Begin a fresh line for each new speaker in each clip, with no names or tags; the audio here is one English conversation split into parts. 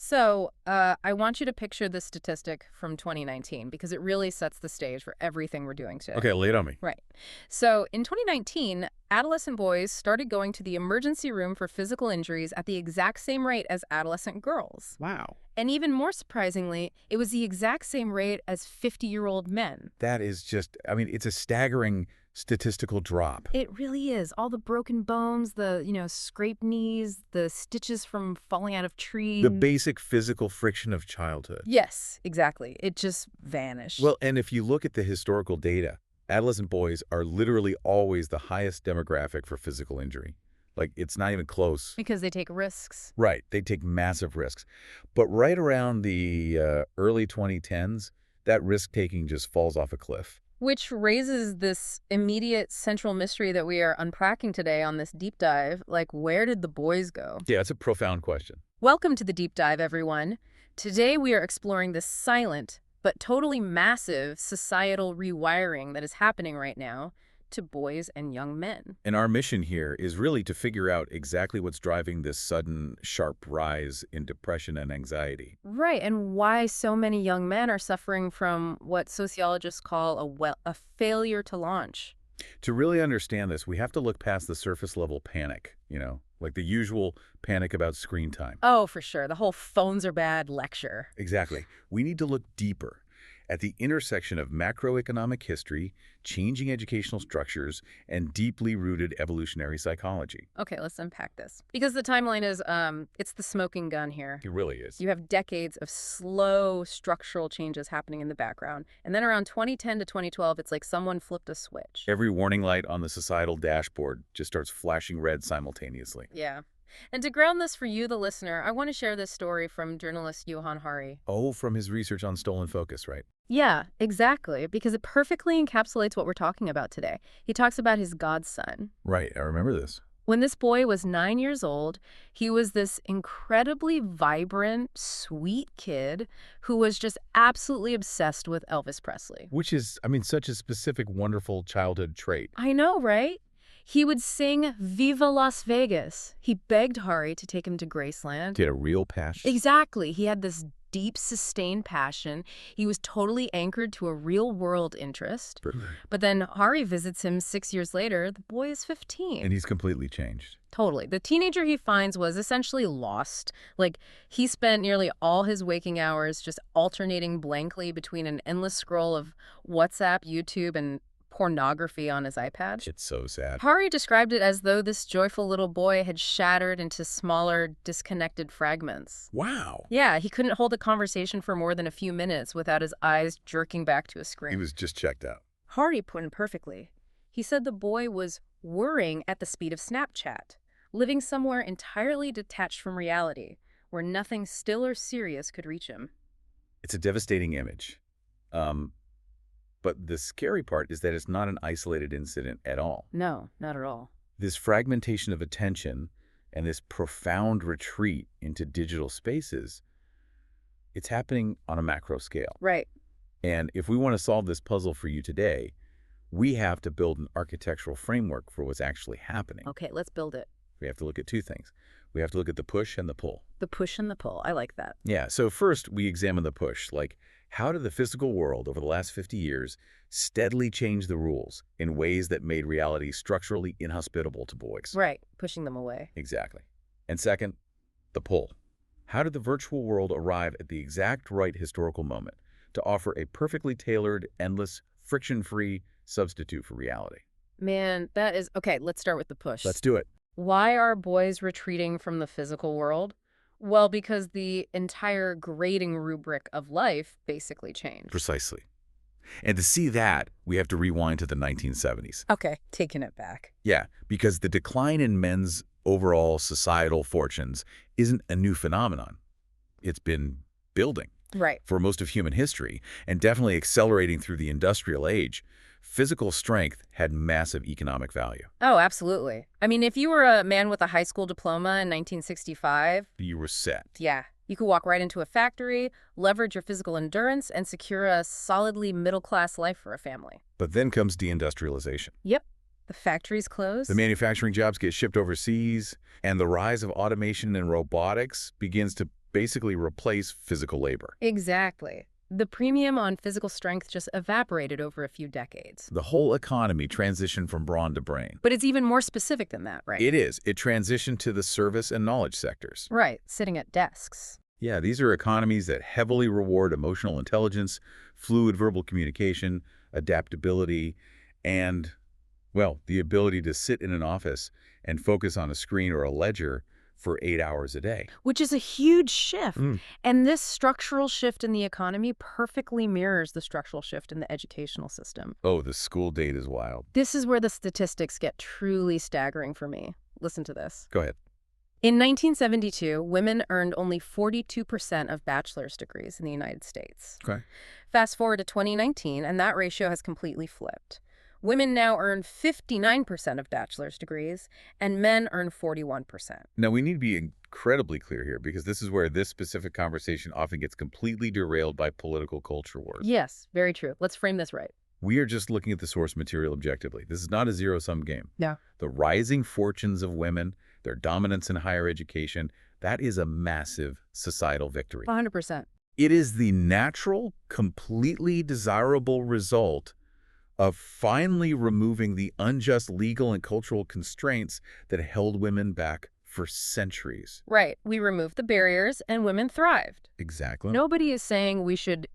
So, I want you to picture this statistic from 2019 because it really sets the stage for everything we're doing today.
Okay, lay it on me.
Right. So, in 2019, adolescent boys started going to the emergency room for physical injuries at the exact same rate as adolescent girls.
Wow.
And even more surprisingly, it was the exact same rate as 50-year-old men.
That is just, I mean, it's a staggering statistical drop.
It really is. All the broken bones, the scraped knees, the stitches from falling out of trees.
The basic physical friction of childhood.
Yes, exactly. It just vanished.
Well, and if you look at the historical data, adolescent boys are literally always the highest demographic for physical injury. Like, it's not even close.
Because they take risks.
Right. They take massive risks. But right around the early 2010s, that risk-taking just falls off a cliff.
Which raises this immediate central mystery that we are unpacking today on this deep dive. Like, where did the boys go?
Yeah, it's a profound question.
Welcome to the deep dive, everyone. Today we are exploring this silent but totally massive societal rewiring that is happening right now to boys and young men.
And our mission here is really to figure out exactly what's driving this sudden, sharp rise in depression and anxiety.
Right, and why so many young men are suffering from what sociologists call a failure to launch.
To really understand this, we have to look past the surface-level panic, like the usual panic about screen time.
Oh, for sure. The whole phones are bad lecture.
Exactly. We need to look deeper at the intersection of macroeconomic history, changing educational structures, and deeply rooted evolutionary psychology.
Okay, let's unpack this. Because the timeline is, it's the smoking gun here.
It really is.
You have decades of slow structural changes happening in the background. And then around 2010 to 2012, it's like someone flipped a switch.
Every warning light on the societal dashboard just starts flashing red simultaneously.
Yeah. And to ground this for you, the listener, I want to share this story from journalist Johan Hari.
Oh, from his research on stolen focus, right?
Yeah, exactly, because it perfectly encapsulates what we're talking about today. He talks about his godson.
Right, I remember this.
When this boy was 9 years old, he was this incredibly vibrant, sweet kid who was just absolutely obsessed with Elvis Presley.
Which is, I mean, such a specific, wonderful childhood trait.
I know, right? He would sing Viva Las Vegas. He begged Hari to take him to Graceland.
He had a real passion.
Exactly. He had this deep, sustained passion. He was totally anchored to a real-world interest. But then Hari visits him 6 years later. The boy is 15.
And he's completely changed.
Totally. The teenager he finds was essentially lost. Like, he spent nearly all his waking hours just alternating blankly between an endless scroll of WhatsApp, YouTube, and pornography on his iPad.
It's so sad.
Hari described it as though this joyful little boy had shattered into smaller, disconnected fragments.
Wow.
Yeah, he couldn't hold a conversation for more than a few minutes without his eyes jerking back to a screen.
He was just checked out.
Hari put it perfectly. He said the boy was whirring at the speed of Snapchat, living somewhere entirely detached from reality, where nothing still or serious could reach him.
It's a devastating image. But the scary part is that it's not an isolated incident at all.
No, not at all.
This fragmentation of attention and this profound retreat into digital spaces, it's happening on a macro scale.
Right.
And if we want to solve this puzzle for you today, we have to build an architectural framework for what's actually happening.
Okay, let's build it.
We have to look at two things. We have to look at the push and the pull.
The push and the pull. I like that.
Yeah, so first we examine the push. Like, how did the physical world over the last 50 years steadily change the rules in ways that made reality structurally inhospitable to boys?
Right, pushing them away.
Exactly. And second, the pull. How did the virtual world arrive at the exact right historical moment to offer a perfectly tailored, endless, friction-free substitute for reality?
Man, that is... Okay, let's start with the push.
Let's do it.
Why are boys retreating from the physical world? Well, because the entire grading rubric of life basically changed.
Precisely. And to see that, we have to rewind to the 1970s.
Okay, taking it back.
Yeah, because the decline in men's overall societal fortunes isn't a new phenomenon. It's been building.
Right.
For most of human history, and definitely accelerating through the industrial age. Physical strength had massive economic value.
Oh, absolutely. I mean, if you were a man with a high school diploma in 1965...
You were set.
Yeah. You could walk right into a factory, leverage your physical endurance, and secure a solidly middle-class life for a family.
But then comes deindustrialization.
Yep. The factories close.
The manufacturing jobs get shipped overseas, and the rise of automation and robotics begins to basically replace physical labor.
Exactly. The premium on physical strength just evaporated over a few decades.
The whole economy transitioned from brawn to brain.
But it's even more specific than that, right?
It is. It transitioned to the service and knowledge sectors.
Right, sitting at desks.
Yeah, these are economies that heavily reward emotional intelligence, fluid verbal communication, adaptability, and, well, the ability to sit in an office and focus on a screen or a ledger for 8 hours a day.
Which is a huge shift.
Mm.
And this structural shift in the economy perfectly mirrors the structural shift in the educational system.
Oh, the school date is wild.
This is where the statistics get truly staggering for me. Listen to this.
Go ahead.
In 1972, women earned only 42% of bachelor's degrees in the United States.
Okay.
Fast forward to 2019, and that ratio has completely flipped. Women now earn 59% of bachelor's degrees, and men earn 41%.
Now, we need to be incredibly clear here because this is where this specific conversation often gets completely derailed by political culture wars.
Yes, very true. Let's frame this right.
We are just looking at the source material objectively. This is not a zero-sum game.
No.
The rising fortunes of women, their dominance in higher education, that is a massive societal victory.
100%.
It is the natural, completely desirable result of finally removing the unjust legal and cultural constraints that held women back for centuries.
Right. We removed the barriers, and women thrived.
Exactly.
Nobody is saying we should,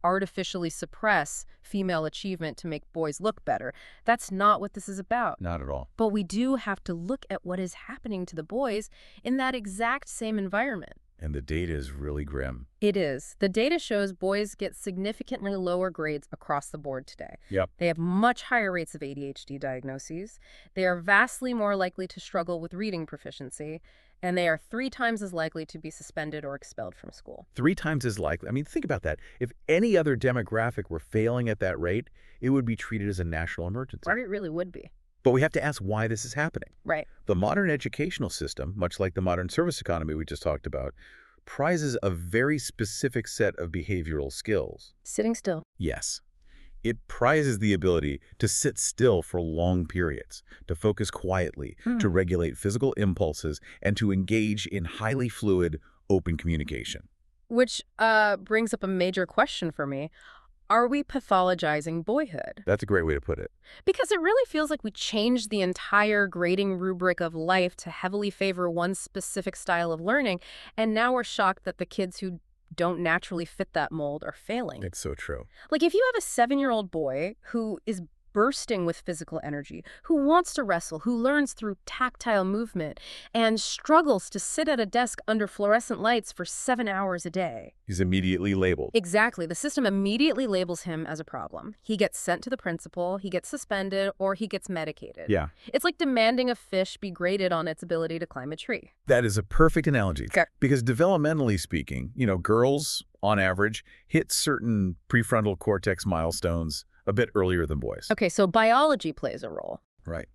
artificially suppress female achievement to make boys look better. That's not what this is about.
Not at all.
But we do have to look at what is happening to the boys in that exact same environment.
And the data is really grim.
It is. The data shows boys get significantly lower grades across the board today.
Yep.
They have much higher rates of ADHD diagnoses. They are vastly more likely to struggle with reading proficiency, and they are 3 times as likely to be suspended or expelled from school.
3 times as likely. I mean, think about that. If any other demographic were failing at that rate, it would be treated as a national emergency.
Right, it really would be.
But we have to ask why this is happening.
Right.
The modern educational system, much like the modern service economy we just talked about, prizes a very specific set of behavioral skills.
Sitting still.
Yes. It prizes the ability to sit still for long periods, to focus quietly, to regulate physical impulses, and to engage in highly fluid, open communication.
Which brings up a major question for me. Are we pathologizing boyhood?
That's a great way to put it.
Because it really feels like we changed the entire grading rubric of life to heavily favor one specific style of learning, and now we're shocked that the kids who don't naturally fit that mold are failing.
It's so true.
Like if you have a 7-year-old boy who is bursting with physical energy, who wants to wrestle, who learns through tactile movement, and struggles to sit at a desk under fluorescent lights for 7 hours a day.
He's immediately labeled.
Exactly. The system immediately labels him as a problem. He gets sent to the principal, he gets suspended, or he gets medicated.
Yeah.
It's like demanding a fish be graded on its ability to climb a tree.
That is a perfect analogy.
Okay.
Because developmentally speaking, girls, on average, hit certain prefrontal cortex milestones a bit earlier than boys.
Okay, so biology plays a role.
Right.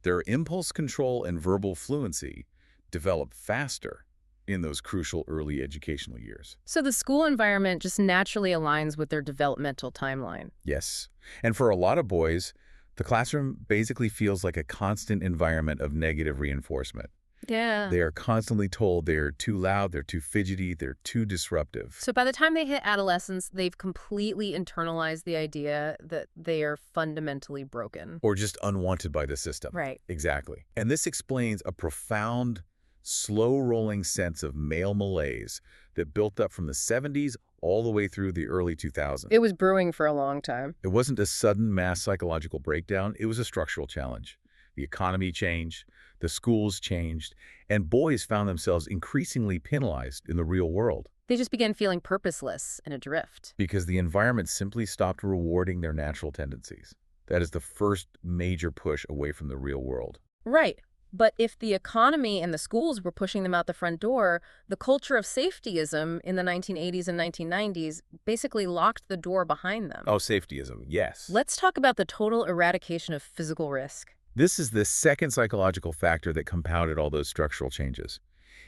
Their impulse control and verbal fluency develop faster in those crucial early educational years.
So the school environment just naturally aligns with their developmental timeline.
Yes. And for a lot of boys, the classroom basically feels like a constant environment of negative reinforcement.
Yeah.
They are constantly told they're too loud, they're too fidgety, they're too disruptive.
So by the time they hit adolescence, they've completely internalized the idea that they are fundamentally broken.
Or just unwanted by the system.
Right.
Exactly. And this explains a profound, slow-rolling sense of male malaise that built up from the 70s all the way through the early 2000s.
It was brewing for a long time.
It wasn't a sudden mass psychological breakdown. It was a structural challenge. The economy changed, the schools changed, and boys found themselves increasingly penalized in the real world.
They just began feeling purposeless and adrift.
Because the environment simply stopped rewarding their natural tendencies. That is the first major push away from the real world.
Right. But if the economy and the schools were pushing them out the front door, the culture of safetyism in the 1980s and 1990s basically locked the door behind them.
Oh, safetyism, yes.
Let's talk about the total eradication of physical risk.
This is the second psychological factor that compounded all those structural changes.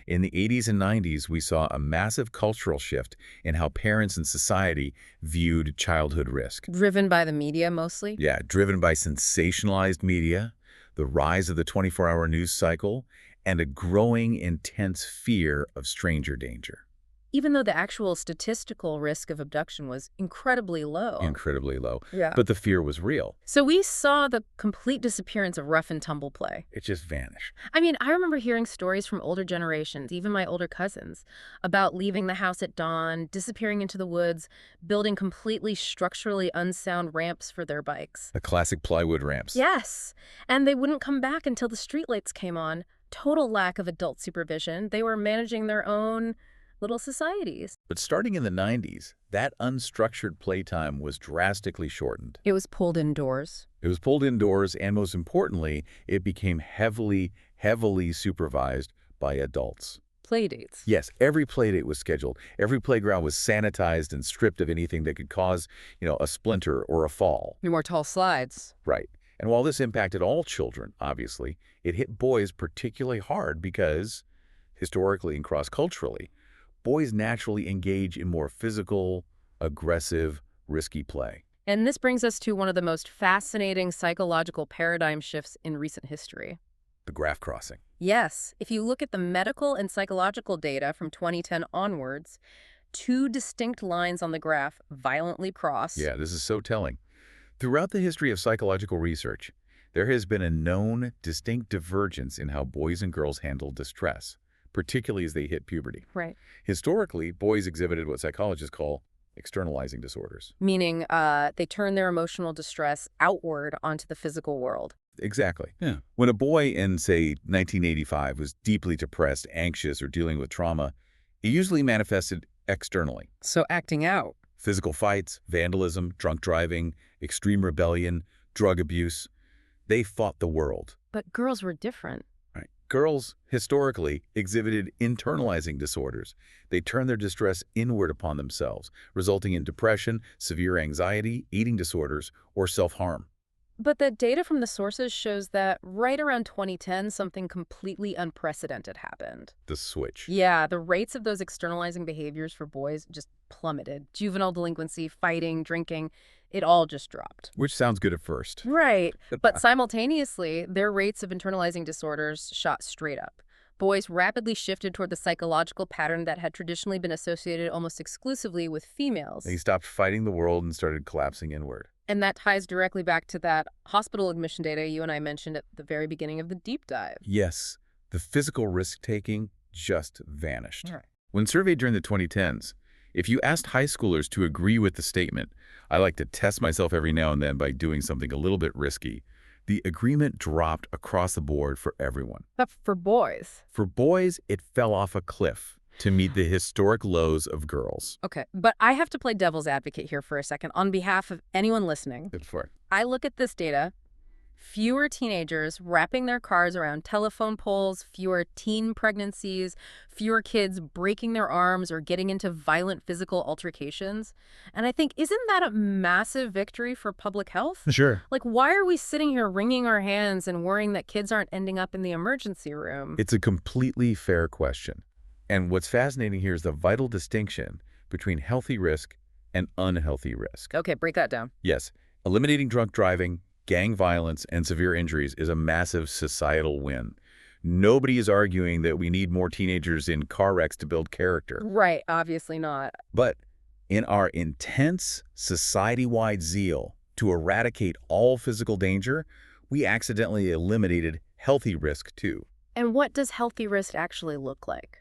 In the 80s and 90s, we saw a massive cultural shift in how parents and society viewed childhood risk.
Driven by the media mostly?
Yeah, driven by sensationalized media, the rise of the 24-hour news cycle, and a growing intense fear of stranger danger.
even though the actual statistical risk of abduction was incredibly low.
Incredibly low.
Yeah.
But the fear was real.
So we saw the complete disappearance of rough-and-tumble play.
It just vanished.
I mean, I remember hearing stories from older generations, even my older cousins, about leaving the house at dawn, disappearing into the woods, building completely structurally unsound ramps for their bikes.
The classic plywood ramps.
Yes, and they wouldn't come back until the streetlights came on. Total lack of adult supervision. They were managing their own little societies.
But starting in the 90s, that unstructured playtime was drastically shortened.
It was pulled indoors.
It was pulled indoors, and most importantly, it became heavily supervised by adults.
Playdates.
Yes, every playdate was scheduled. Every playground was sanitized and stripped of anything that could cause, a splinter or a fall.
No more tall slides.
Right. And while this impacted all children, obviously, it hit boys particularly hard because, historically and cross-culturally, boys naturally engage in more physical, aggressive, risky play.
And this brings us to one of the most fascinating psychological paradigm shifts in recent history.
The graph crossing.
Yes, if you look at the medical and psychological data from 2010 onwards, two distinct lines on the graph violently cross.
Yeah, this is so telling. Throughout the history of psychological research, there has been a known, distinct divergence in how boys and girls handle distress, particularly as they hit puberty.
Right.
Historically, boys exhibited what psychologists call externalizing disorders.
Meaning they turn their emotional distress outward onto the physical world.
Exactly. Yeah. When a boy in, say, 1985 was deeply depressed, anxious, or dealing with trauma, it usually manifested externally.
So acting out.
Physical fights, vandalism, drunk driving, extreme rebellion, drug abuse. They fought the world.
But girls were different.
Right. Girls, historically, exhibited internalizing disorders. They turned their distress inward upon themselves, resulting in depression, severe anxiety, eating disorders, or self-harm.
But the data from the sources shows that right around 2010, something completely unprecedented happened.
The switch.
Yeah, the rates of those externalizing behaviors for boys just plummeted. Juvenile delinquency, fighting, drinking, it all just dropped.
Which sounds good at first.
Right. But simultaneously, their rates of internalizing disorders shot straight up. Boys rapidly shifted toward the psychological pattern that had traditionally been associated almost exclusively with females.
They stopped fighting the world and started collapsing inward.
And that ties directly back to that hospital admission data you and I mentioned at the very beginning of the deep dive.
Yes, the physical risk-taking just vanished.
Right.
When surveyed during the 2010s, if you asked high schoolers to agree with the statement, "I like to test myself every now and then by doing something a little bit risky," the agreement dropped across the board for everyone.
But for boys.
For boys, it fell off a cliff to meet the historic lows of girls.
Okay, but I have to play devil's advocate here for a second on behalf of anyone listening.
Good for it.
I look at this data. Fewer teenagers wrapping their cars around telephone poles, fewer teen pregnancies, fewer kids breaking their arms or getting into violent physical altercations. And I think, isn't that a massive victory for public health?
Sure.
Like, why are we sitting here wringing our hands and worrying that kids aren't ending up in the emergency room?
It's a completely fair question. And what's fascinating here is the vital distinction between healthy risk and unhealthy risk.
Okay, break that down.
Yes, eliminating drunk driving, gang violence, and severe injuries is a massive societal win. Nobody is arguing that we need more teenagers in car wrecks to build character.
Right, obviously not.
But in our intense society-wide zeal to eradicate all physical danger, we accidentally eliminated healthy risk too.
And what does healthy risk actually look like?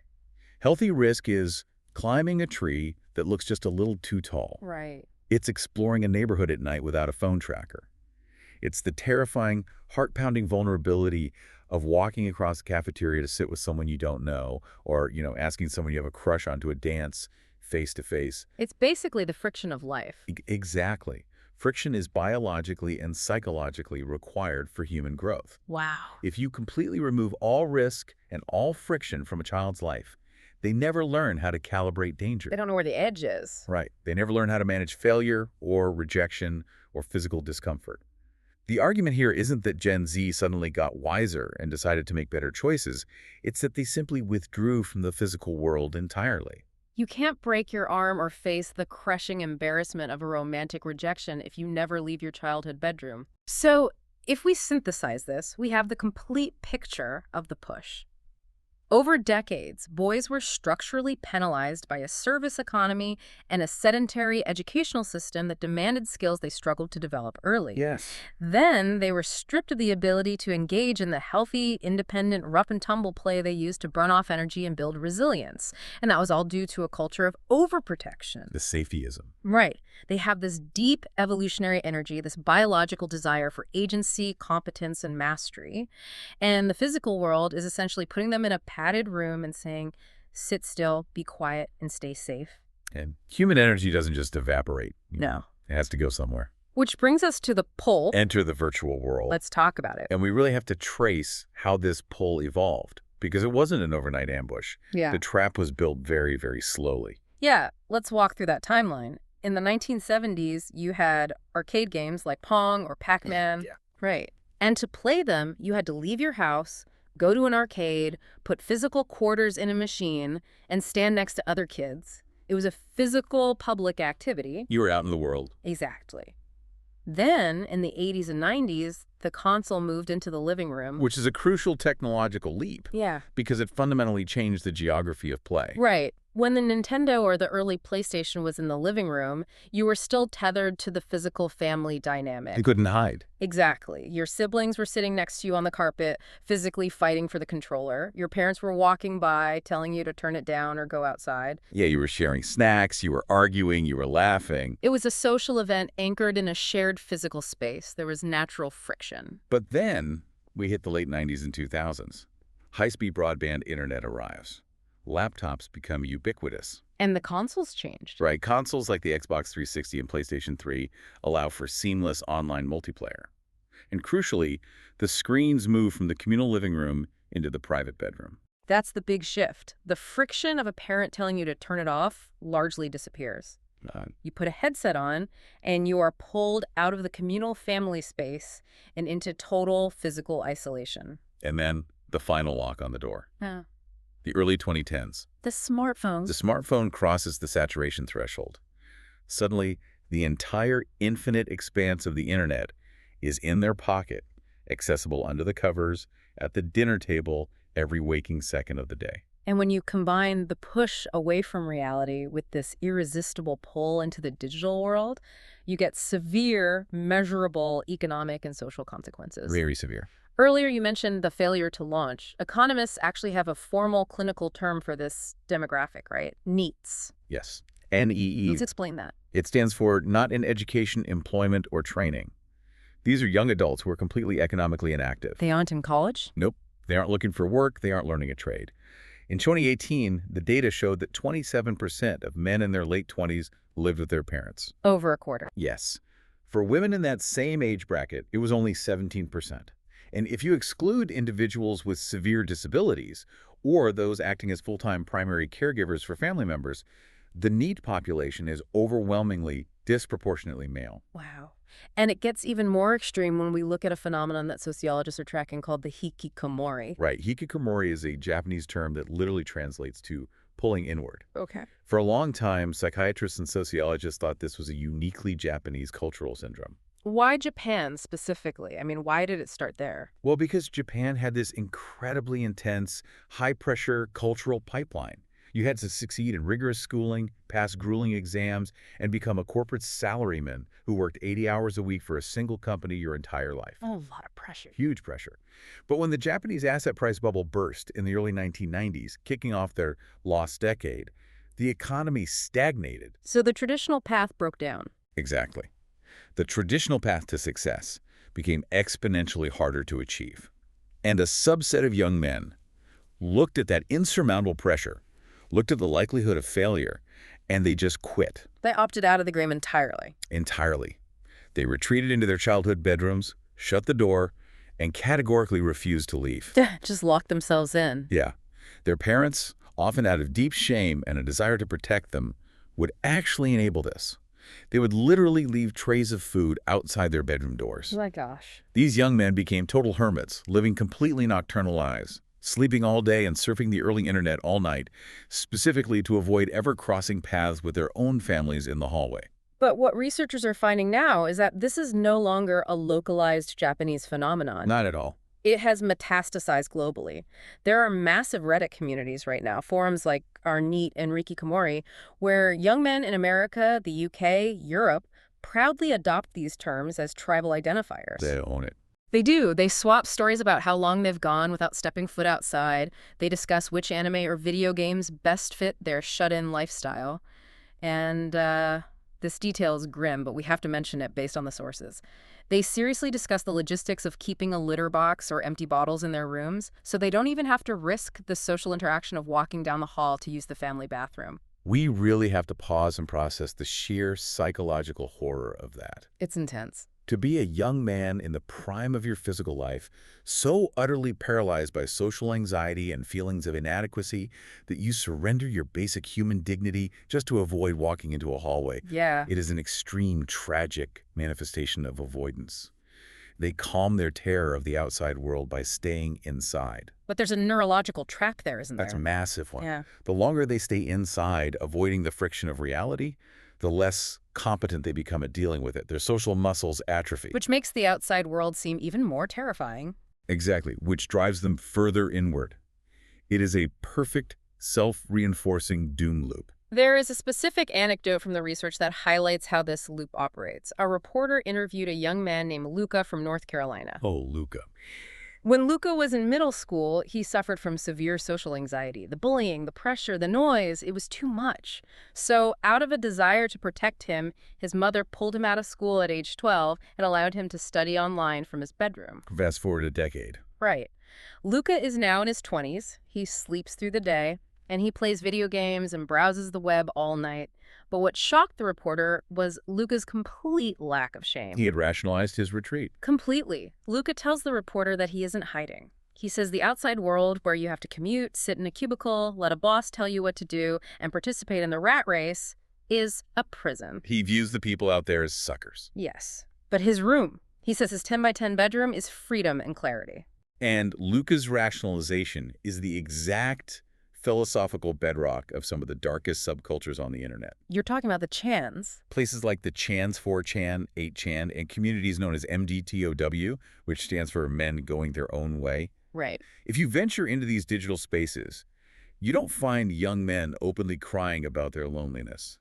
Healthy risk is climbing a tree that looks just a little too tall.
Right.
It's exploring a neighborhood at night without a phone tracker. It's the terrifying, heart-pounding vulnerability of walking across the cafeteria to sit with someone you don't know, or, asking someone you have a crush on to a dance face-to-face.
It's basically the friction of life.
Exactly. Friction is biologically and psychologically required for human growth.
Wow.
If you completely remove all risk and all friction from a child's life, they never learn how to calibrate danger.
They don't know where the edge is.
Right. They never learn how to manage failure or rejection or physical discomfort. The argument here isn't that Gen Z suddenly got wiser and decided to make better choices. It's that they simply withdrew from the physical world entirely.
You can't break your arm or face the crushing embarrassment of a romantic rejection if you never leave your childhood bedroom. So, if we synthesize this, we have the complete picture of the push. Over decades, boys were structurally penalized by a service economy and a sedentary educational system that demanded skills they struggled to develop early.
Yes.
Then they were stripped of the ability to engage in the healthy, independent, rough-and-tumble play they used to burn off energy and build resilience. And that was all due to a culture of overprotection.
The safetyism.
Right. They have this deep evolutionary energy, this biological desire for agency, competence, and mastery. And the physical world is essentially putting them in a padded room and saying, sit still, be quiet, and stay safe.
And human energy doesn't just evaporate.
No.
It has to go somewhere.
Which brings us to the pull.
Enter the virtual world.
Let's talk about it.
And we really have to trace how this pull evolved, because it wasn't an overnight ambush.
Yeah.
The trap was built very, very slowly.
Yeah, let's walk through that timeline. In the 1970s, you had arcade games like Pong or Pac-Man.
Yeah.
Right. And to play them, you had to leave your house, go to an arcade, put physical quarters in a machine, and stand next to other kids. It was a physical public activity.
You were out in the world.
Exactly. Then, in the 80s and 90s, the console moved into the living room.
Which is a crucial technological leap.
Yeah.
Because it fundamentally changed the geography of play.
Right. When the Nintendo or the early PlayStation was in the living room, you were still tethered to the physical family dynamic.
You couldn't hide.
Exactly. Your siblings were sitting next to you on the carpet, physically fighting for the controller. Your parents were walking by, telling you to turn it down or go outside.
Yeah, you were sharing snacks, you were arguing, you were laughing.
It was a social event anchored in a shared physical space. There was natural friction.
But then we hit the late 90s and 2000s. High-speed broadband internet arrives. Laptops become ubiquitous.
And the consoles changed.
Right, consoles like the Xbox 360 and PlayStation 3 allow for seamless online multiplayer. And crucially, the screens move from the communal living room into the private bedroom.
That's the big shift. The friction of a parent telling you to turn it off largely disappears. You put a headset on, and you are pulled out of the communal family space and into total physical isolation.
And then the final lock on the door.
Yeah.
The early 2010s.
The smartphones.
The smartphone crosses the saturation threshold. Suddenly, the entire infinite expanse of the internet is in their pocket, accessible under the covers, at the dinner table, every waking second of the day.
And when you combine the push away from reality with this irresistible pull into the digital world, you get severe, measurable economic and social consequences.
Very severe.
Earlier, you mentioned the failure to launch. Economists actually have a formal clinical term for this demographic, right? NEETs.
Yes. NEE.
Let's explain that.
It stands for not in education, employment, or training. These are young adults who are completely economically inactive.
They aren't in college?
Nope. They aren't looking for work. They aren't learning a trade. In 2018, the data showed that 27% of men in their late 20s lived with their parents.
Over a quarter.
Yes. For women in that same age bracket, it was only 17%. And if you exclude individuals with severe disabilities or those acting as full-time primary caregivers for family members, the NEET population is overwhelmingly disproportionately male.
Wow. And it gets even more extreme when we look at a phenomenon that sociologists are tracking called the hikikomori.
Right. Hikikomori is a Japanese term that literally translates to pulling inward.
Okay.
For a long time, psychiatrists and sociologists thought this was a uniquely Japanese cultural syndrome.
Why Japan specifically? I mean, why did it start there?
Well, because Japan had this incredibly intense, high-pressure cultural pipeline. You had to succeed in rigorous schooling, pass grueling exams, and become a corporate salaryman who worked 80 hours a week for a single company your entire life.
A lot of pressure.
Huge pressure. But when the Japanese asset price bubble burst in the early 1990s, kicking off their lost decade, the economy stagnated.
So the traditional path broke down.
Exactly. The traditional path to success became exponentially harder to achieve. And a subset of young men looked at that insurmountable pressure, looked at the likelihood of failure, and they just quit.
They opted out of the game entirely.
Entirely. They retreated into their childhood bedrooms, shut the door, and categorically refused to leave.
Just locked themselves in.
Yeah. Their parents, often out of deep shame and a desire to protect them, would actually enable this. They would literally leave trays of food outside their bedroom doors.
Oh my gosh.
These young men became total hermits, living completely nocturnal lives, sleeping all day and surfing the early internet all night, specifically to avoid ever crossing paths with their own families in the hallway.
But what researchers are finding now is that this is no longer a localized Japanese phenomenon.
Not at all.
It has metastasized globally. There are massive Reddit communities right now, forums like our Neat and Riki Komori, where young men in America, the UK, Europe proudly adopt these terms as tribal identifiers.
They own it.
They do. They swap stories about how long they've gone without stepping foot outside. They discuss which anime or video games best fit their shut-in lifestyle. And this detail is grim, but we have to mention it based on the sources. They seriously discuss the logistics of keeping a litter box or empty bottles in their rooms, so they don't even have to risk the social interaction of walking down the hall to use the family bathroom.
We really have to pause and process the sheer psychological horror of that.
It's intense.
To be a young man in the prime of your physical life, so utterly paralyzed by social anxiety and feelings of inadequacy that you surrender your basic human dignity just to avoid walking into a hallway.
Yeah.
It is an extreme, tragic manifestation of avoidance. They calm their terror of the outside world by staying inside.
But there's a neurological trap there, isn't there?
That's a massive one.
Yeah.
The longer they stay inside, avoiding the friction of reality, the less competent they become at dealing with it. Their social muscles atrophy.
Which makes the outside world seem even more terrifying.
Exactly, which drives them further inward. It is a perfect, self-reinforcing doom loop.
There is a specific anecdote from the research that highlights how this loop operates. A reporter interviewed a young man named Luca from North Carolina.
Oh, Luca.
When Luca was in middle school, he suffered from severe social anxiety. The bullying, the pressure, the noise, it was too much. So, out of a desire to protect him, his mother pulled him out of school at age 12 and allowed him to study online from his bedroom.
Fast forward a decade.
Right. Luca is now in his 20s. He sleeps through the day, and he plays video games and browses the web all night. But what shocked the reporter was Luca's complete lack of shame.
He had rationalized his retreat.
Completely. Luca tells the reporter that he isn't hiding. He says the outside world, where you have to commute, sit in a cubicle, let a boss tell you what to do, and participate in the rat race, is a prison.
He views the people out there as suckers.
Yes. But his room, he says his 10 by 10 bedroom, is freedom and clarity.
And Luca's rationalization is the exact philosophical bedrock of some of the darkest subcultures on the internet.
You're talking about the Chans.
Places like the Chans, 4chan, 8chan, and communities known as MDTOW, which stands for Men Going Their Own Way.
Right.
If you venture into these digital spaces, you don't find young men openly crying about their loneliness.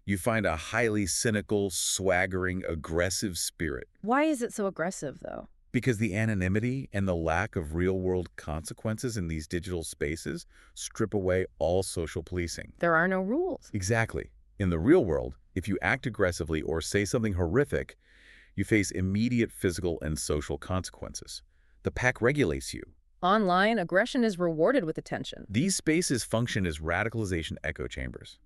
You find a highly cynical, swaggering, aggressive spirit.
Why is it so aggressive, though?
Because the anonymity and the lack of real-world consequences in these digital spaces strip away all social policing.
There are no rules.
Exactly. In the real world, if you act aggressively or say something horrific, you face immediate physical and social consequences. The pack regulates you.
Online, aggression is rewarded with attention.
These spaces function as radicalization echo chambers.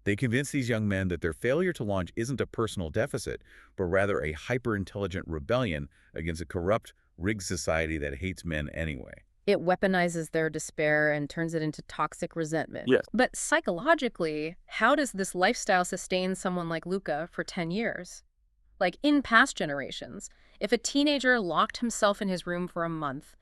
They convince these young men that their failure to launch isn't a personal deficit, but rather a hyper-intelligent rebellion against a corrupt, rigged society that hates men anyway.
It weaponizes their despair and turns it into toxic resentment.
Yes.
But psychologically, how does this lifestyle sustain someone like Luca for 10 years? Like in past generations, if a teenager locked himself in his room for a month,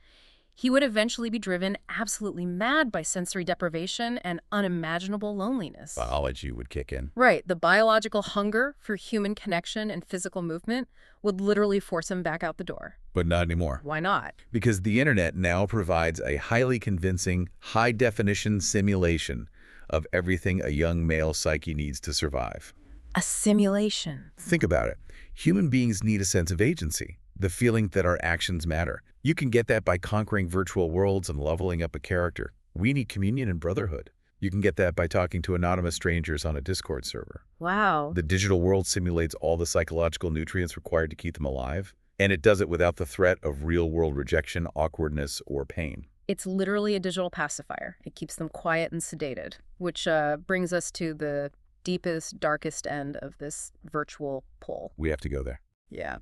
he would eventually be driven absolutely mad by sensory deprivation and unimaginable loneliness.
Biology would kick in.
Right. The biological hunger for human connection and physical movement would literally force him back out the door.
But not anymore.
Why not?
Because the internet now provides a highly convincing, high-definition simulation of everything a young male psyche needs to survive.
A simulation.
Think about it. Human beings need a sense of agency, the feeling that our actions matter. You can get that by conquering virtual worlds and leveling up a character. We need communion and brotherhood. You can get that by talking to anonymous strangers on a Discord server.
Wow.
The digital world simulates all the psychological nutrients required to keep them alive, and it does it without the threat of real-world rejection, awkwardness, or pain.
It's literally a digital pacifier. It keeps them quiet and sedated, which brings us to the deepest, darkest end of this virtual pull.
We have to go there.
Yeah.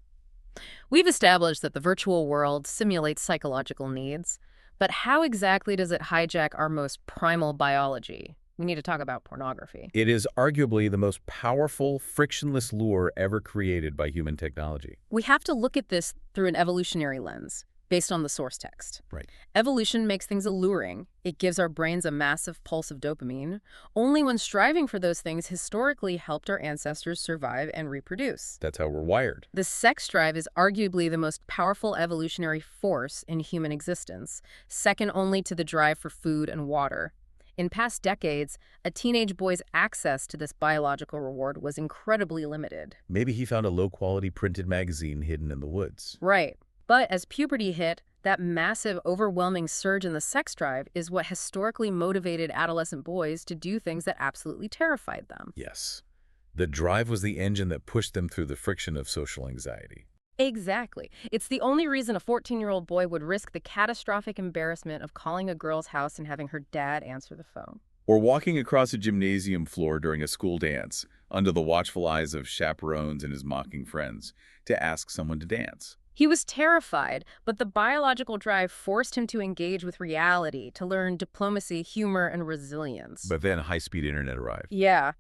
We've established that the virtual world simulates psychological needs, but how exactly does it hijack our most primal biology? We need to talk about pornography.
It is arguably the most powerful, frictionless lure ever created by human technology.
We have to look at this through an evolutionary lens. based on the source text.
Right.
Evolution makes things alluring. It gives our brains a massive pulse of dopamine. Only when striving for those things historically helped our ancestors survive and reproduce.
That's how we're wired.
The sex drive is arguably the most powerful evolutionary force in human existence, second only to the drive for food and water. In past decades, a teenage boy's access to this biological reward was incredibly limited.
Maybe he found a low-quality printed magazine hidden in the woods.
Right. But as puberty hit, that massive, overwhelming surge in the sex drive is what historically motivated adolescent boys to do things that absolutely terrified them.
Yes. The drive was the engine that pushed them through the friction of social anxiety.
Exactly. It's the only reason a 14-year-old boy would risk the catastrophic embarrassment of calling a girl's house and having her dad answer the phone.
Or walking across a gymnasium floor during a school dance, under the watchful eyes of chaperones and his mocking friends, to ask someone to dance.
He was terrified, but the biological drive forced him to engage with reality, to learn diplomacy, humor, and resilience.
But then high-speed internet arrived.
Yeah.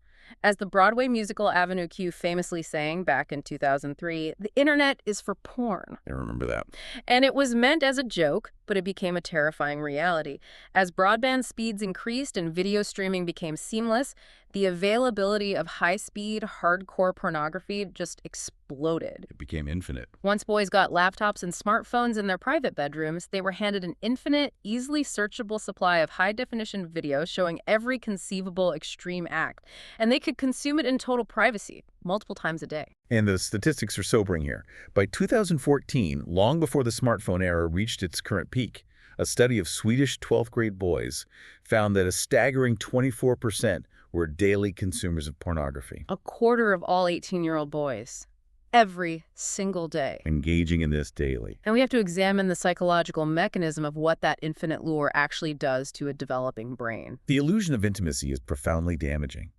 As the Broadway musical Avenue Q famously sang back in 2003, the internet is for porn.
I remember that.
And it was meant as a joke, but it became a terrifying reality. As broadband speeds increased and video streaming became seamless, the availability of high-speed, hardcore pornography just exploded.
It became infinite.
Once boys got laptops and smartphones in their private bedrooms, they were handed an infinite, easily searchable supply of high-definition video showing every conceivable extreme act. And they could consume it in total privacy, multiple times a day.
And the statistics are sobering here. By 2014, long before the smartphone era reached its current peak, a study of Swedish 12th grade boys found that a staggering 24% were daily consumers of pornography.
A quarter of all 18-year-old boys. Every single day.
Engaging in this daily.
And we have to examine the psychological mechanism of what that infinite lure actually does to a developing brain.
The illusion of intimacy is profoundly damaging.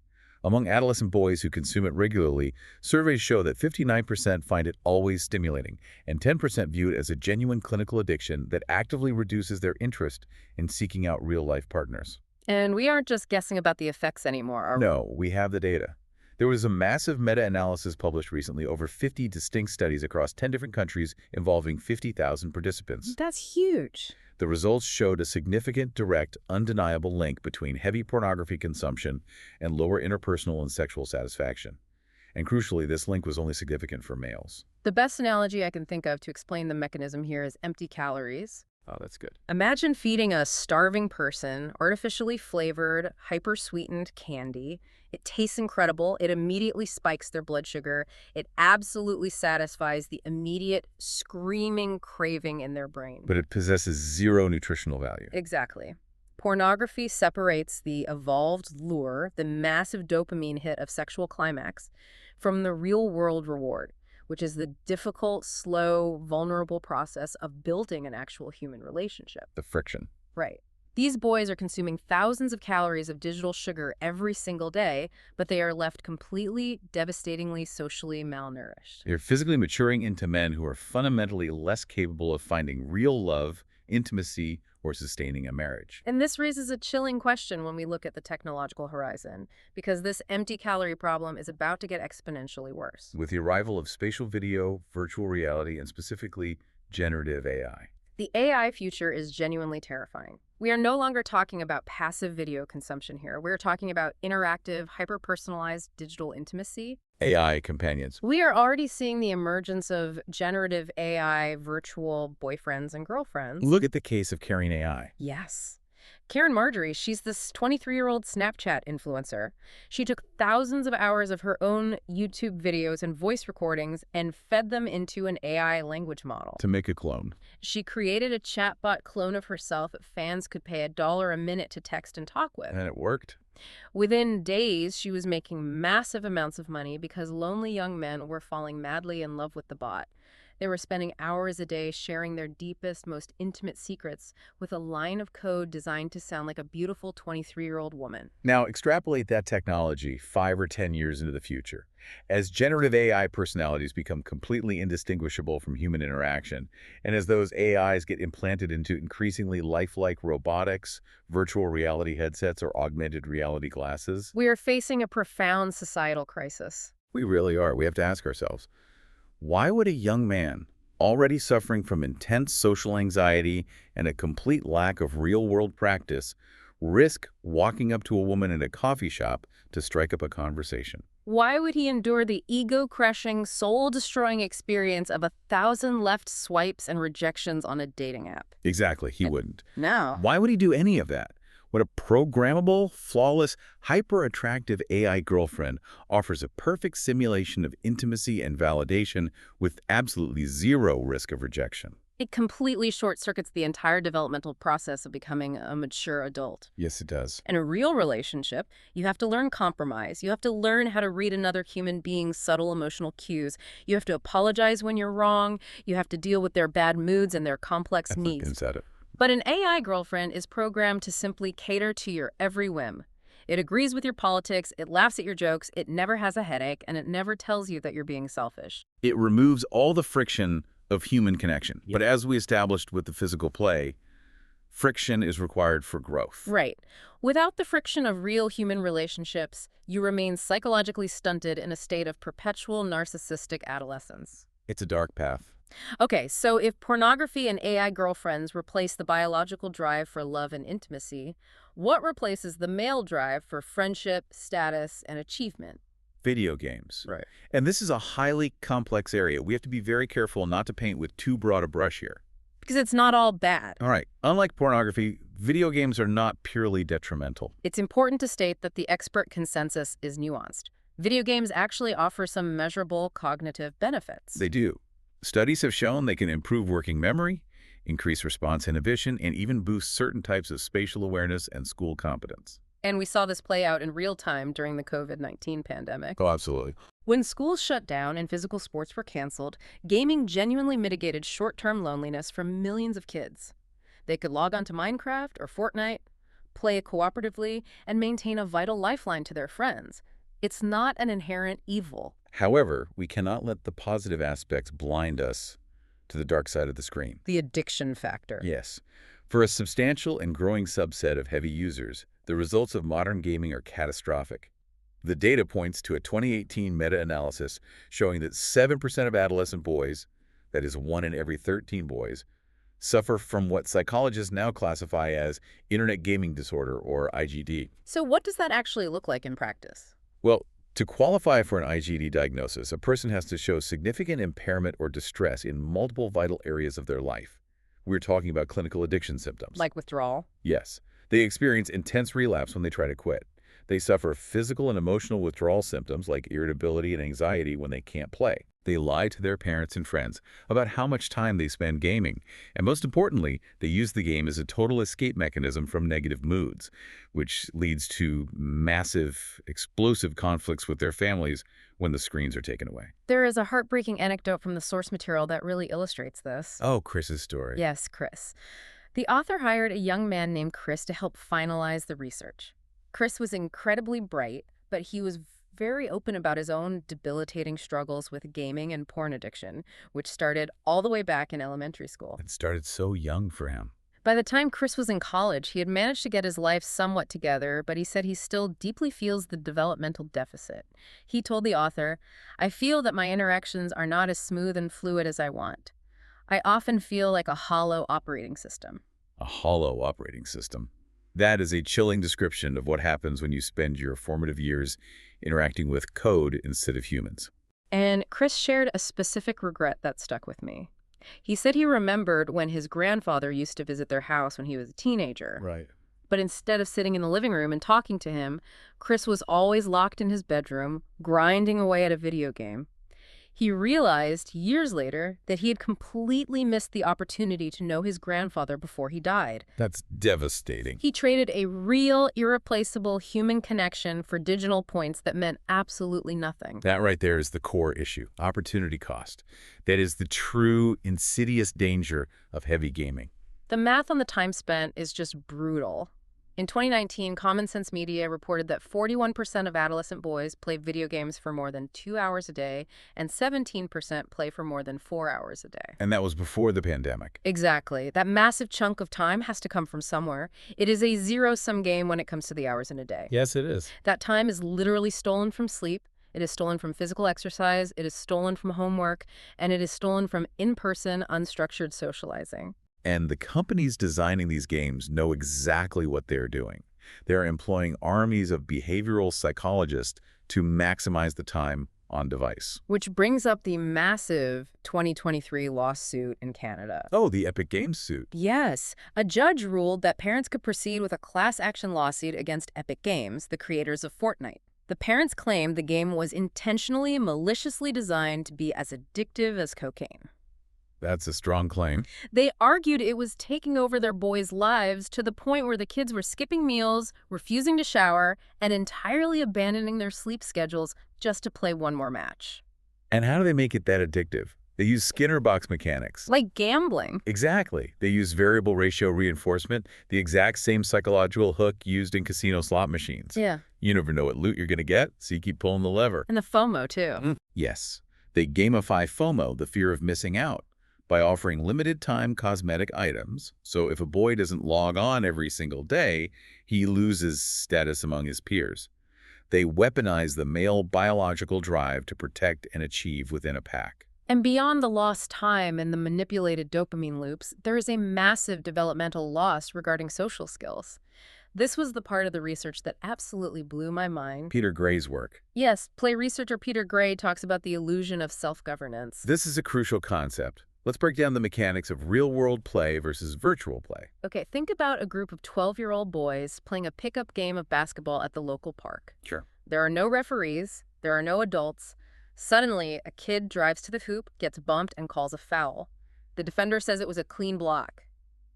Among adolescent boys who consume it regularly, surveys show that 59% find it always stimulating, and 10% view it as a genuine clinical addiction that actively reduces their interest in seeking out real-life partners.
And we aren't just guessing about the effects anymore, are we?
No, we have the data. There was a massive meta-analysis published recently, over 50 distinct studies across 10 different countries involving 50,000 participants.
That's huge.
The results showed a significant, direct, undeniable link between heavy pornography consumption and lower interpersonal and sexual satisfaction. And crucially, this link was only significant for males.
The best analogy I can think of to explain the mechanism here is empty calories.
Oh, that's good.
Imagine feeding a starving person artificially flavored, hyper-sweetened candy. It tastes incredible. It immediately spikes their blood sugar. It absolutely satisfies the immediate screaming craving in their brain.
But it possesses zero nutritional value.
Exactly. Pornography separates the evolved lure, the massive dopamine hit of sexual climax, from the real-world reward, which is the difficult, slow, vulnerable process of building an actual human relationship.
The friction.
Right. These boys are consuming thousands of calories of digital sugar every single day, but they are left completely, devastatingly, socially malnourished.
They're physically maturing into men who are fundamentally less capable of finding real love, intimacy, or sustaining a marriage.
And this raises a chilling question when we look at the technological horizon, because this empty calorie problem is about to get exponentially worse.
With the arrival of spatial video, virtual reality, and specifically generative AI.
The AI future is genuinely terrifying. We are no longer talking about passive video consumption here. We're talking about interactive, hyper-personalized digital intimacy.
AI companions.
We are already seeing the emergence of generative AI virtual boyfriends and girlfriends.
Look at the case of Caring AI.
Yes. Karen Marjorie, she's this 23-year-old Snapchat influencer. She took thousands of hours of her own YouTube videos and voice recordings and fed them into an AI language model.
To make a clone.
She created a chatbot clone of herself that fans could pay $1 a minute to text and talk with.
And it worked.
Within days, she was making massive amounts of money because lonely young men were falling madly in love with the bot. They were spending hours a day sharing their deepest, most intimate secrets with a line of code designed to sound like a beautiful 23-year-old woman.
Now, extrapolate that technology 5 or 10 years into the future. As generative AI personalities become completely indistinguishable from human interaction, and as those AIs get implanted into increasingly lifelike robotics, virtual reality headsets, or augmented reality glasses,
We are facing a profound societal crisis.
we really are. We have to ask ourselves, why would a young man already suffering from intense social anxiety and a complete lack of real-world practice, risk walking up to a woman in a coffee shop to strike up a conversation?
Why would he endure the ego-crushing, soul-destroying experience of 1,000 left swipes and rejections on a dating app?
Exactly, he wouldn't.
No.
Why would he do any of that? When a programmable, flawless, hyper-attractive AI girlfriend offers a perfect simulation of intimacy and validation with absolutely zero risk of rejection.
It completely short-circuits the entire developmental process of becoming a mature adult.
Yes, it does.
In a real relationship, you have to learn compromise. You have to learn how to read another human being's subtle emotional cues. You have to apologize when you're wrong. You have to deal with their bad moods and their complex
I
needs.
said it.
But an AI girlfriend is programmed to simply cater to your every whim. It agrees with your politics, it laughs at your jokes, it never has a headache, and it never tells you that you're being selfish.
It removes all the friction of human connection. But as we established with the physical play, friction is required for growth.
Right. Without the friction of real human relationships, you remain psychologically stunted in a state of perpetual narcissistic adolescence.
It's a dark path.
Okay, so if pornography and AI girlfriends replace the biological drive for love and intimacy, what replaces the male drive for friendship, status, and achievement?
Video games.
Right.
And this is a highly complex area. We have to be very careful not to paint with too broad a brush here.
Because it's not all bad.
All right. Unlike pornography, video games are not purely detrimental.
It's important to state that the expert consensus is nuanced. Video games actually offer some measurable cognitive benefits.
They do. Studies have shown they can improve working memory, increase response inhibition, and even boost certain types of spatial awareness and school competence.
And we saw this play out in real time during the COVID-19 pandemic.
Oh, absolutely.
When schools shut down and physical sports were canceled, gaming genuinely mitigated short-term loneliness for millions of kids. They could log on to Minecraft or Fortnite, play cooperatively, and maintain a vital lifeline to their friends. It's not an inherent evil.
However, we cannot let the positive aspects blind us to the dark side of the screen.
The addiction factor.
Yes. For a substantial and growing subset of heavy users, the results of modern gaming are catastrophic. The data points to a 2018 meta-analysis showing that 7% of adolescent boys, that is 1 in every 13 boys, suffer from what psychologists now classify as internet gaming disorder, or IGD.
So what does that actually look like in practice?
Well, to qualify for an IGD diagnosis, a person has to show significant impairment or distress in multiple vital areas of their life. We're talking about clinical addiction symptoms.
Like withdrawal?
Yes. They experience intense relapse when they try to quit. They suffer physical and emotional withdrawal symptoms like irritability and anxiety when they can't play. They lie to their parents and friends about how much time they spend gaming. And most importantly, they use the game as a total escape mechanism from negative moods, which leads to massive, explosive conflicts with their families when the screens are taken away.
There is a heartbreaking anecdote from the source material that really illustrates this.
Oh, Chris's story.
Yes, Chris. The author hired a young man named Chris to help finalize the research. Chris was incredibly bright, but he was very open about his own debilitating struggles with gaming and porn addiction, which started all the way back in elementary school.
It started so young for him.
By the time Chris was in college, he had managed to get his life somewhat together, but he said he still deeply feels the developmental deficit. He told the author, "I feel that my interactions are not as smooth and fluid as I want. I often feel like a hollow operating system."
A hollow operating system. That is a chilling description of what happens when you spend your formative years interacting with code instead of humans.
And Chris shared a specific regret that stuck with me. He said he remembered when his grandfather used to visit their house when he was a teenager.
Right.
But instead of sitting in the living room and talking to him, Chris was always locked in his bedroom, grinding away at a video game. He realized years later that he had completely missed the opportunity to know his grandfather before he died.
That's devastating.
He traded a real, irreplaceable human connection for digital points that meant absolutely nothing.
That right there is the core issue, opportunity cost. That is the true insidious danger of heavy gaming.
The math on the time spent is just brutal. In 2019, Common Sense Media reported that 41% of adolescent boys play video games for more than 2 hours a day, and 17% play for more than 4 hours a day.
And that was before the pandemic.
Exactly. That massive chunk of time has to come from somewhere. It is a zero-sum game when it comes to the hours in a day.
Yes, it is.
That time is literally stolen from sleep, It is stolen from physical exercise, it is stolen from homework, and it is stolen from in-person, unstructured socializing.
And the companies designing these games know exactly what they're doing. They're employing armies of behavioral psychologists to maximize the time on device.
Which brings up the massive 2023 lawsuit in Canada.
Oh, the Epic Games suit.
Yes, a judge ruled that parents could proceed with a class action lawsuit against Epic Games, the creators of Fortnite. The parents claimed the game was intentionally, maliciously designed to be as addictive as cocaine.
That's a strong claim.
They argued it was taking over their boys' lives to the point where the kids were skipping meals, refusing to shower, and entirely abandoning their sleep schedules just to play one more match.
And how do they make it that addictive? They use Skinner box mechanics.
Like gambling.
Exactly. They use variable ratio reinforcement, the exact same psychological hook used in casino slot machines.
Yeah.
You never know what loot you're going to get, so you keep pulling the lever.
And the FOMO, too.
Yes. They gamify FOMO, the fear of missing out, by offering limited-time cosmetic items. So if a boy doesn't log on every single day, he loses status among his peers. They weaponize the male biological drive to protect and achieve within a pack.
And beyond the lost time and the manipulated dopamine loops, there is a massive developmental loss regarding social skills. This was the part of the research that absolutely blew my mind.
Peter Gray's work.
Yes, play researcher Peter Gray talks about the illusion of self-governance.
This is a crucial concept. Let's break down the mechanics of real-world play versus virtual play.
Okay, think about a group of 12-year-old boys playing a pickup game of basketball at the local park.
Sure.
There are no referees, there are no adults. Suddenly, a kid drives to the hoop, gets bumped, and calls a foul. The defender says it was a clean block.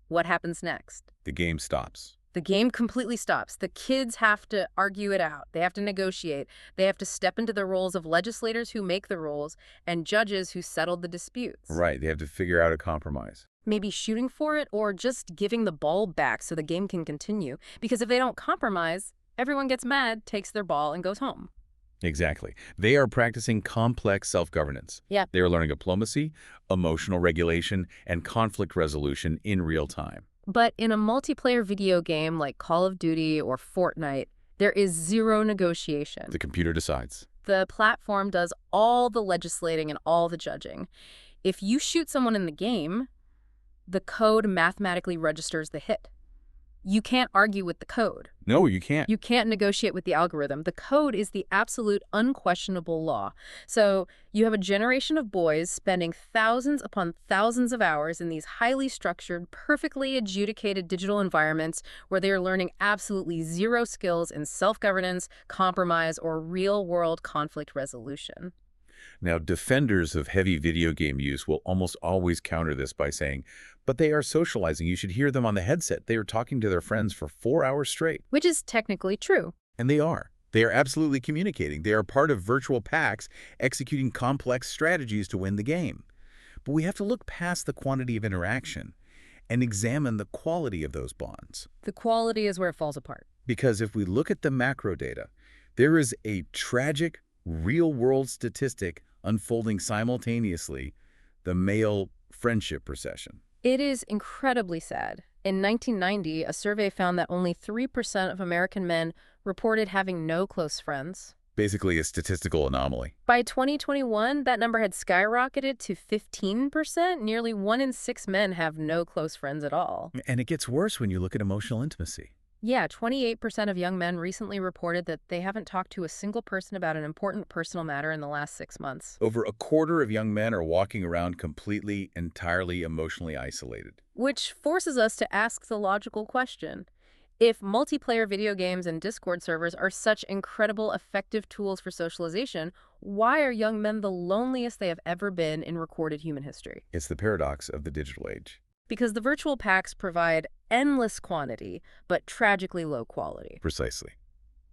What happens next?
The game stops.
The game completely stops. The kids have to argue it out. They have to negotiate. They have to step into the roles of legislators who make the rules and judges who settle the disputes.
Right, they have to figure out a compromise.
Maybe shooting for it or just giving the ball back so the game can continue. Because if they don't compromise, everyone gets mad, takes their ball, and goes home.
Exactly. They are practicing complex self-governance.
Yeah.
They are learning diplomacy, emotional regulation, and conflict resolution in real time.
But in a multiplayer video game like Call of Duty or Fortnite, there is zero negotiation.
The computer decides.
The platform does all the legislating and all the judging. If you shoot someone in the game, the code mathematically registers the hit. You can't argue with the code.
No, you can't.
You can't negotiate with the algorithm. The code is the absolute unquestionable law. So you have a generation of boys spending thousands upon thousands of hours in these highly structured, perfectly adjudicated digital environments where they are learning absolutely zero skills in self-governance, compromise, or real-world conflict resolution.
Now, defenders of heavy video game use will almost always counter this by saying, but they are socializing. You should hear them on the headset. They are talking to their friends for 4 hours straight.
Which is technically true.
And they are. They are absolutely communicating. They are part of virtual packs, executing complex strategies to win the game. But we have to look past the quantity of interaction and examine the quality of those bonds.
The quality is where it falls apart.
Because if we look at the macro data, there is a tragic, real-world statistic unfolding simultaneously, the male friendship recession.
It is incredibly sad. In 1990, a survey found that only 3% of American men reported having no close friends.
Basically a statistical anomaly.
By 2021, that number had skyrocketed to 15%. Nearly 1 in 6 men have no close friends at all.
And it gets worse when you look at emotional intimacy.
Yeah, 28% of young men recently reported that they haven't talked to a single person about an important personal matter in the last 6 months.
Over a quarter of young men are walking around completely, entirely emotionally isolated.
Which forces us to ask the logical question. If multiplayer video games and Discord servers are such incredible, effective tools for socialization, why are young men the loneliest they have ever been in recorded human history?
It's the paradox of the digital age.
Because the virtual packs provide endless quantity, but tragically low quality.
Precisely.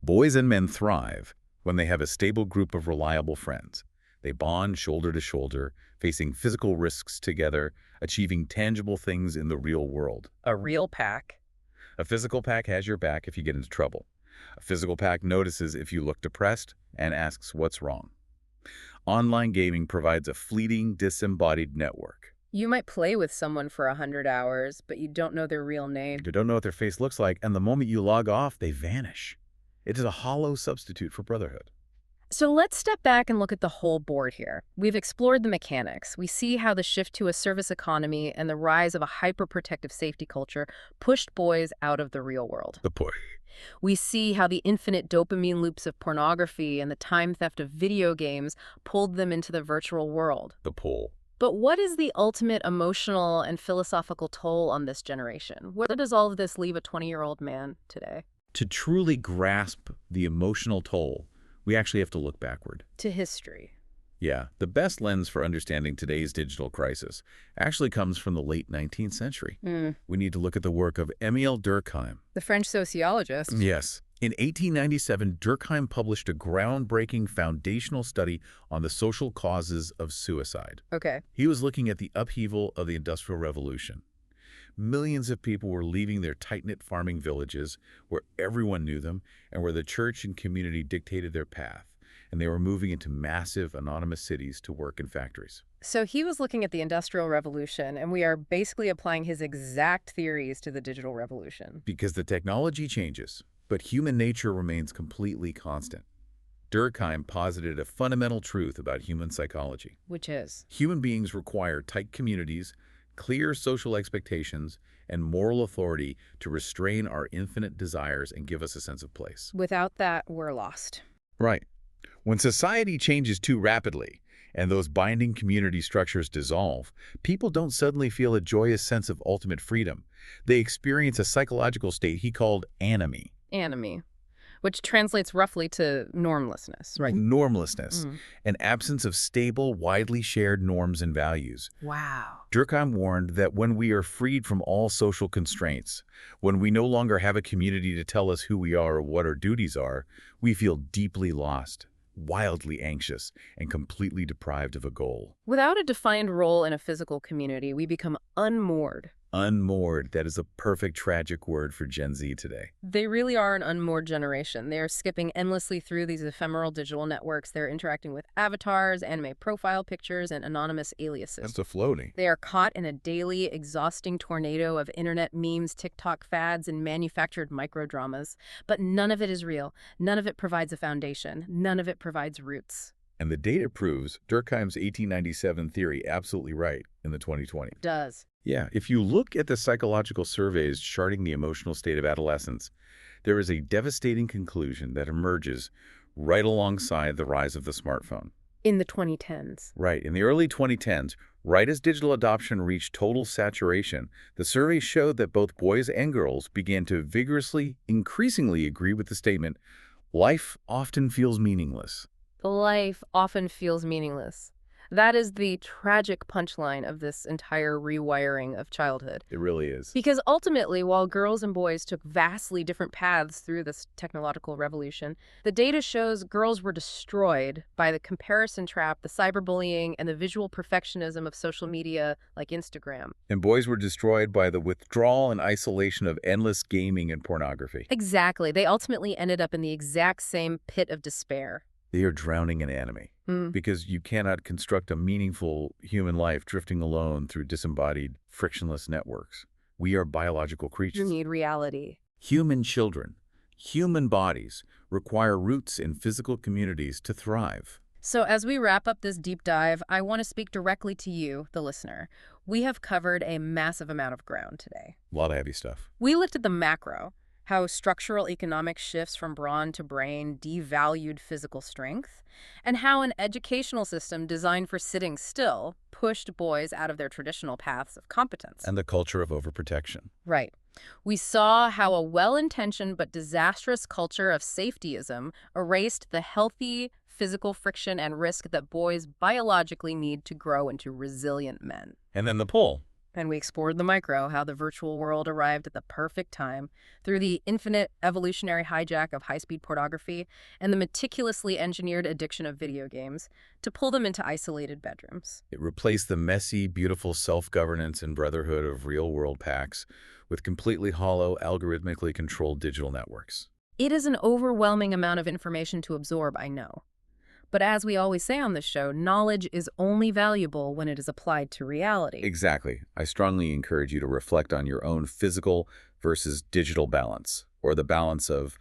Boys and men thrive when they have a stable group of reliable friends. They bond shoulder to shoulder, facing physical risks together, achieving tangible things in the real world.
A real pack?
A physical pack has your back if you get into trouble. A physical pack notices if you look depressed and asks what's wrong. Online gaming provides a fleeting, disembodied network.
You might play with someone for 100 hours, but you don't know their real name.
You don't know what their face looks like, and the moment you log off, they vanish. It is a hollow substitute for brotherhood.
So let's step back and look at the whole board here. We've explored the mechanics. We see how the shift to a service economy and the rise of a hyper-protective safety culture pushed boys out of the real world.
The boy.
We see how the infinite dopamine loops of pornography and the time theft of video games pulled them into the virtual world.
The pull.
But what is the ultimate emotional and philosophical toll on this generation? Where does all of this leave a 20-year-old man today?
To truly grasp the emotional toll, we actually have to look backward.
To history.
Yeah, the best lens for understanding today's digital crisis actually comes from the late 19th century. We need to look at the work of Émile Durkheim.
The French sociologist.
Yes. In 1897, Durkheim published a groundbreaking foundational study on the social causes of suicide.
Okay.
He was looking at the upheaval of the Industrial Revolution. Millions of people were leaving their tight-knit farming villages where everyone knew them and where the church and community dictated their path, and they were moving into massive, anonymous cities to work in factories.
So he was looking at the Industrial Revolution, and we are basically applying his exact theories to the digital revolution.
Because the technology changes, but human nature remains completely constant. Durkheim posited a fundamental truth about human psychology.
Which is?
Human beings require tight communities, clear social expectations, and moral authority to restrain our infinite desires and give us a sense of place.
Without that, we're lost.
Right. When society changes too rapidly and those binding community structures dissolve, people don't suddenly feel a joyous sense of ultimate freedom. They experience a psychological state he called anomie.
Anomie, which translates roughly to normlessness, right?
Normlessness, an absence of stable, widely shared norms and values.
Wow.
Durkheim warned that when we are freed from all social constraints, when we no longer have a community to tell us who we are or what our duties are, we feel deeply lost, wildly anxious, and completely deprived of a goal.
Without a defined role in a physical community, we become unmoored.
Unmoored, that is a perfect tragic word for Gen Z today.
They really are an unmoored generation. They are skipping endlessly through these ephemeral digital networks. They're interacting with avatars, anime profile pictures, and anonymous aliases.
That's a floating.
They are caught in a daily, exhausting tornado of internet memes, TikTok fads, and manufactured microdramas. But none of it is real. None of it provides a foundation. None of it provides roots.
And the data proves Durkheim's 1897 theory absolutely right in the 2020.
Does.
Yeah, if you look at the psychological surveys charting the emotional state of adolescence, there is a devastating conclusion that emerges right alongside the rise of the smartphone.
In the 2010s.
Right. In the early 2010s, right as digital adoption reached total saturation, the survey showed that both boys and girls began to vigorously, increasingly agree with the statement, life often feels meaningless.
Life often feels meaningless. That is the tragic punchline of this entire rewiring of childhood.
It really is.
Because ultimately, while girls and boys took vastly different paths through this technological revolution, the data shows girls were destroyed by the comparison trap, the cyberbullying, and the visual perfectionism of social media like Instagram.
And boys were destroyed by the withdrawal and isolation of endless gaming and pornography.
Exactly. They ultimately ended up in the exact same pit of despair.
They are drowning in anime. Because you cannot construct a meaningful human life drifting alone through disembodied, frictionless networks. We are biological creatures.
You need reality.
Human children, human bodies require roots in physical communities to thrive.
So as we wrap up this deep dive, I want to speak directly to you, the listener. We have covered a massive amount of ground today.
A lot of heavy stuff.
We looked at the macro, how structural economic shifts from brawn to brain devalued physical strength, and how an educational system designed for sitting still pushed boys out of their traditional paths of competence.
And the culture of overprotection.
Right. We saw how a well-intentioned but disastrous culture of safetyism erased the healthy physical friction and risk that boys biologically need to grow into resilient men.
And then the pull.
And we explored the micro, how the virtual world arrived at the perfect time through the infinite evolutionary hijack of high-speed pornography and the meticulously engineered addiction of video games to pull them into isolated bedrooms.
It replaced the messy, beautiful self-governance and brotherhood of real-world packs with completely hollow, algorithmically controlled digital networks.
It is an overwhelming amount of information to absorb, I know. But as we always say on this show, knowledge is only valuable when it is applied to reality.
Exactly. I strongly encourage you to reflect on your own physical versus digital balance, or the balance of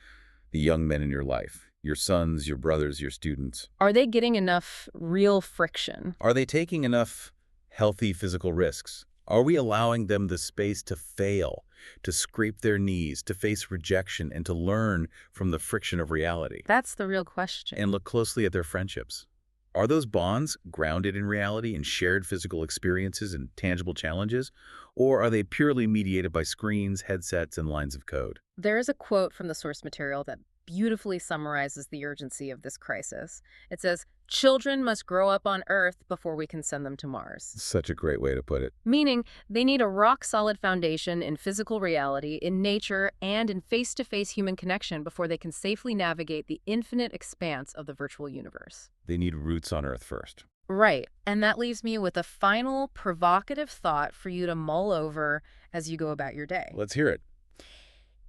the young men in your life. Your sons, your brothers, your students.
Are they getting enough real friction?
Are they taking enough healthy physical risks? Are we allowing them the space to fail, to scrape their knees, to face rejection, and to learn from the friction of reality?
That's the real question.
And look closely at their friendships. Are those bonds grounded in reality and shared physical experiences and tangible challenges? Or are they purely mediated by screens, headsets, and lines of code?
There is a quote from the source material that beautifully summarizes the urgency of this crisis. It says, "Children must grow up on Earth before we can send them to Mars."
Such a great way to put it.
Meaning, they need a rock-solid foundation in physical reality, in nature, and in face-to-face human connection before they can safely navigate the infinite expanse of the virtual universe.
They need roots on Earth first.
Right, and that leaves me with a final provocative thought for you to mull over as you go about your day.
Let's hear it.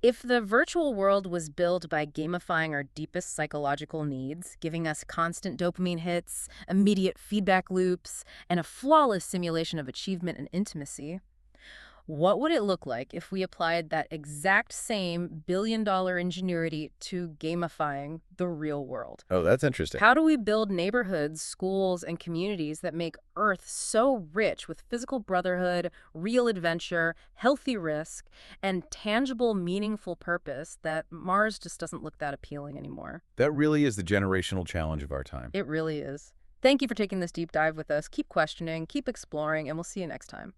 If the virtual world was built by gamifying our deepest psychological needs, giving us constant dopamine hits, immediate feedback loops, and a flawless simulation of achievement and intimacy, what would it look like if we applied that exact same billion-dollar ingenuity to gamifying the real world?
Oh, that's interesting.
How do we build neighborhoods, schools, and communities that make Earth so rich with physical brotherhood, real adventure, healthy risk, and tangible, meaningful purpose that Mars just doesn't look that appealing anymore?
That really is the generational challenge of our time.
It really is. Thank you for taking this deep dive with us. Keep questioning, keep exploring, and we'll see you next time.